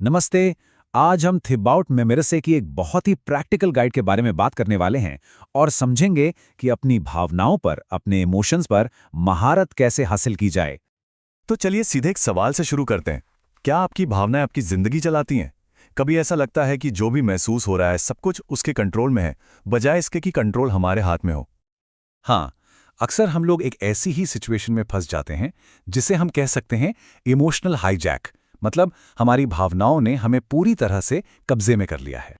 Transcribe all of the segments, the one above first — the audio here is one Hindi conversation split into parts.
नमस्ते। आज हम थिबाउट मेमोरिसे की एक बहुत ही प्रैक्टिकल गाइड के बारे में बात करने वाले हैं और समझेंगे कि अपनी भावनाओं पर, अपने इमोशंस पर महारत कैसे हासिल की जाए। तो चलिए सीधे एक सवाल से शुरू करते हैं। क्या आपकी भावनाएं आपकी जिंदगी चलाती हैं? कभी ऐसा लगता है कि जो भी महसूस हो रहा है सब कुछ उसके कंट्रोल में है, बजाय इसके कि कंट्रोल हमारे हाथ में हो? हाँ, अक्सर हम लोग एक ऐसी ही सिचुएशन में फंस जाते हैं जिसे हम कह सकते हैं इमोशनल हाईजैक। मतलब हमारी भावनाओं ने हमें पूरी तरह से कब्जे में कर लिया है।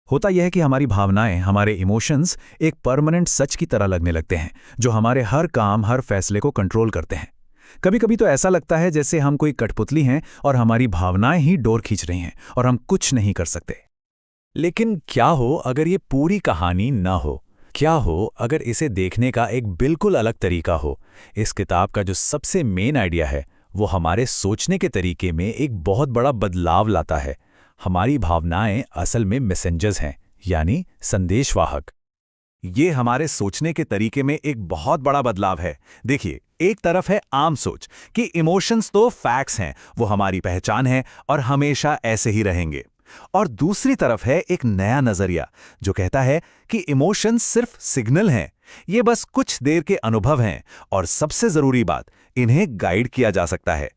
होता यह है कि हमारी भावनाएं, हमारे इमोशंस एक परमानेंट सच की तरह लगने लगते हैं जो हमारे हर काम, हर फैसले को कंट्रोल करते हैं। कभी कभी तो ऐसा लगता है जैसे हम कोई कठपुतली हैं और हमारी भावनाएं ही डोर खींच रही हैं और हम कुछ नहीं कर सकते। लेकिन क्या हो अगर ये पूरी कहानी ना हो? क्या हो अगर इसे देखने का एक बिल्कुल अलग तरीका हो? इस किताब का जो सबसे मेन आइडिया है वो हमारे सोचने के तरीके में एक बहुत बड़ा बदलाव लाता है। हमारी भावनाएं असल में मैसेंजर्स हैं, यानी संदेशवाहक। ये हमारे सोचने के तरीके में एक बहुत बड़ा बदलाव है। देखिए, एक तरफ है आम सोच कि इमोशंस तो फैक्ट्स हैं, वो हमारी पहचान है और हमेशा ऐसे ही रहेंगे। और दूसरी तरफ है एक नया नजरिया जो कहता है कि इमोशंस सिर्फ सिग्नल हैं, ये बस कुछ देर के अनुभव हैं और सबसे जरूरी बात, इन्हें गाइड किया जा सकता है।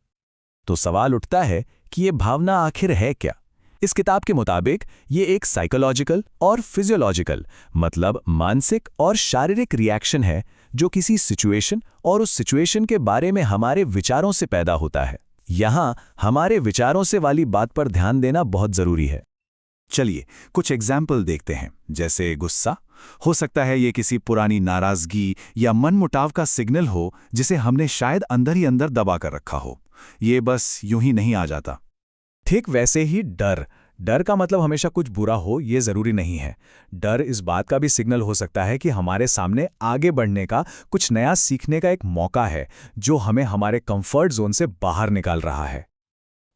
तो सवाल उठता है कि ये भावना आखिर है क्या? इस किताब के मुताबिक ये एक साइकोलॉजिकल और फिजियोलॉजिकल, मतलब मानसिक और शारीरिक रिएक्शन है जो किसी सिचुएशन और उस सिचुएशन के बारे में हमारे विचारों से पैदा होता है। यहां हमारे विचारों से वाली बात पर ध्यान देना बहुत जरूरी है। चलिए कुछ एग्जाम्पल देखते हैं। जैसे गुस्सा हो सकता है ये किसी पुरानी नाराजगी या मनमुटाव का सिग्नल हो जिसे हमने शायद अंदर ही अंदर दबा कर रखा हो। ये बस यूं ही नहीं आ जाता। ठीक वैसे ही डर का मतलब हमेशा कुछ बुरा हो ये जरूरी नहीं है। डर इस बात का भी सिग्नल हो सकता है कि हमारे सामने आगे बढ़ने का, कुछ नया सीखने का एक मौका है जो हमें हमारे कंफर्ट जोन से बाहर निकाल रहा है।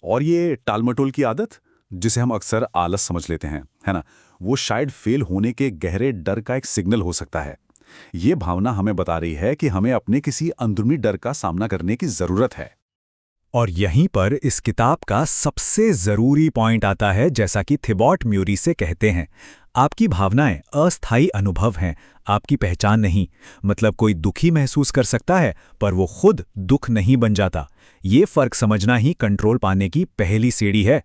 और ये टालमटोल की आदत जिसे हम अक्सर आलस समझ लेते हैं, है ना, वो शायद फेल होने के गहरे डर का एक सिग्नल हो सकता है। ये भावना हमें बता रही है कि हमें अपने किसी अंदरूनी डर का सामना करने की जरूरत है। और यहीं पर इस किताब का सबसे जरूरी पॉइंट आता है। जैसा कि थिबाउट मेमोरिसे कहते हैं, आपकी भावनाएं अस्थायी अनुभव हैं, आपकी पहचान नहीं। मतलब कोई दुखी महसूस कर सकता है पर वो खुद दुख नहीं बन जाता। ये फर्क समझना ही कंट्रोल पाने की पहली सीढ़ी है।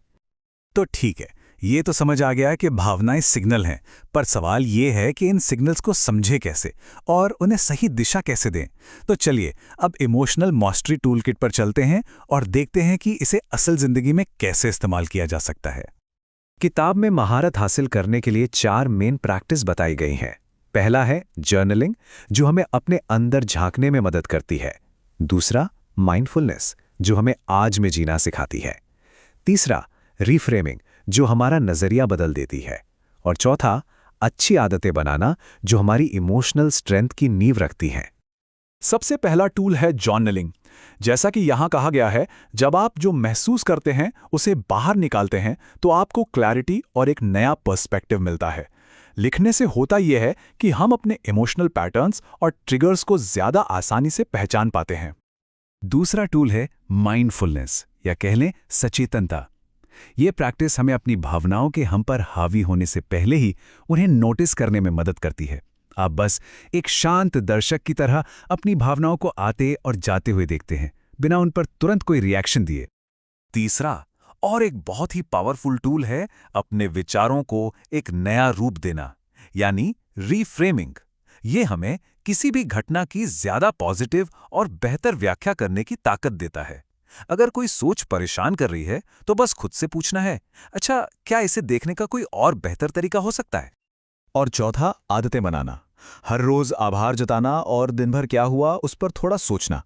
तो ठीक है, ये तो समझ आ गया कि भावनाएं सिग्नल हैं, पर सवाल ये है कि इन सिग्नल्स को समझे कैसे और उन्हें सही दिशा कैसे दें। तो चलिए अब इमोशनल मास्टरी टूलकिट पर चलते हैं और देखते हैं कि इसे असल जिंदगी में कैसे इस्तेमाल किया जा सकता है। किताब में महारत हासिल करने के लिए 4 मेन प्रैक्टिस बताई गई हैं। पहला है जर्नलिंग, जो हमें अपने अंदर झांकने में मदद करती है। दूसरा, माइंडफुलनेस, जो हमें आज में जीना सिखाती है। तीसरा, रीफ्रेमिंग, जो हमारा नजरिया बदल देती है। और चौथा, अच्छी आदतें बनाना, जो हमारी इमोशनल स्ट्रेंथ की नींव रखती हैं। सबसे पहला टूल है जर्नलिंग। जैसा कि यहां कहा गया है, जब आप जो महसूस करते हैं उसे बाहर निकालते हैं तो आपको क्लैरिटी और एक नया पर्सपेक्टिव मिलता है। लिखने से होता यह है कि हम अपने इमोशनल पैटर्न्स और ट्रिगर्स को ज्यादा आसानी से पहचान पाते हैं। दूसरा टूल है माइंडफुलनेस, या कह लें सचेतनता। ये प्रैक्टिस हमें अपनी भावनाओं के हम पर हावी होने से पहले ही उन्हें नोटिस करने में मदद करती है। आप बस एक शांत दर्शक की तरह अपनी भावनाओं को आते और जाते हुए देखते हैं, बिना उन पर तुरंत कोई रिएक्शन दिए। तीसरा और एक बहुत ही पावरफुल टूल है अपने विचारों को एक नया रूप देना, यानी रीफ्रेमिंग। ये हमें किसी भी घटना की ज्यादा पॉजिटिव और बेहतर व्याख्या करने की ताकत देता है। अगर कोई सोच परेशान कर रही है तो बस खुद से पूछना है, अच्छा क्या इसे देखने का कोई और बेहतर तरीका हो सकता है? और चौथा, आदतें बनाना। हर रोज आभार जताना और दिन भर क्या हुआ उस पर थोड़ा सोचना।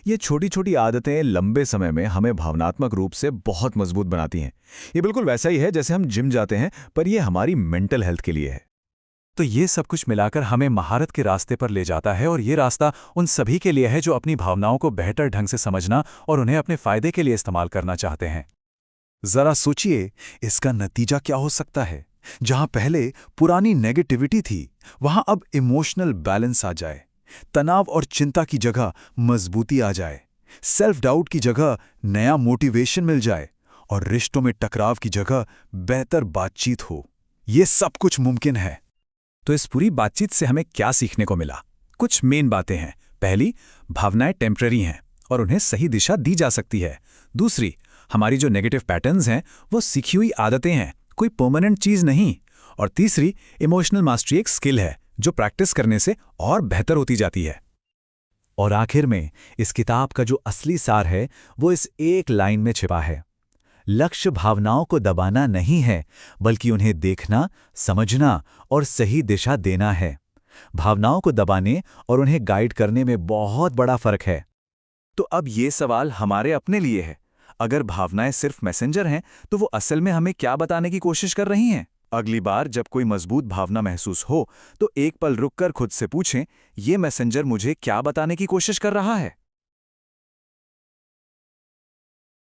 ये छोटी छोटी आदतें लंबे समय में हमें भावनात्मक रूप से बहुत मजबूत बनाती हैं। ये बिल्कुल वैसा ही है जैसे हम जिम जाते हैं, पर यह हमारी मेंटल हेल्थ के लिए है। तो ये सब कुछ मिलाकर हमें महारत के रास्ते पर ले जाता है, और ये रास्ता उन सभी के लिए है जो अपनी भावनाओं को बेहतर ढंग से समझना और उन्हें अपने फायदे के लिए इस्तेमाल करना चाहते हैं। जरा सोचिए, इसका नतीजा क्या हो सकता है? जहां पहले पुरानी नेगेटिविटी थी, वहां अब इमोशनल बैलेंस आ जाए। तनाव और चिंता की जगह मजबूती आ जाए। सेल्फ डाउट की जगह नया मोटिवेशन मिल जाए। और रिश्तों में टकराव की जगह बेहतर बातचीत हो। ये सब कुछ मुमकिन है। तो इस पूरी बातचीत से हमें क्या सीखने को मिला? कुछ मेन बातें हैं। पहली, भावनाएं टेम्पररी हैं और उन्हें सही दिशा दी जा सकती है। दूसरी, हमारी जो नेगेटिव पैटर्न्स हैं वो सीखी हुई आदतें हैं, कोई परमानेंट चीज नहीं। और तीसरी, इमोशनल मास्टरी एक स्किल है जो प्रैक्टिस करने से और बेहतर होती जाती है। और आखिर में इस किताब का जो असली सार है वो इस एक लाइन में छिपा है। लक्ष्य भावनाओं को दबाना नहीं है, बल्कि उन्हें देखना, समझना और सही दिशा देना है। भावनाओं को दबाने और उन्हें गाइड करने में बहुत बड़ा फर्क है। तो अब ये सवाल हमारे अपने लिए है, अगर भावनाएं सिर्फ मैसेंजर हैं तो वो असल में हमें क्या बताने की कोशिश कर रही हैं? अगली बार जब कोई मजबूत भावना महसूस हो तो एक पल रुककर खुद से पूछें, ये मैसेंजर मुझे क्या बताने की कोशिश कर रहा है?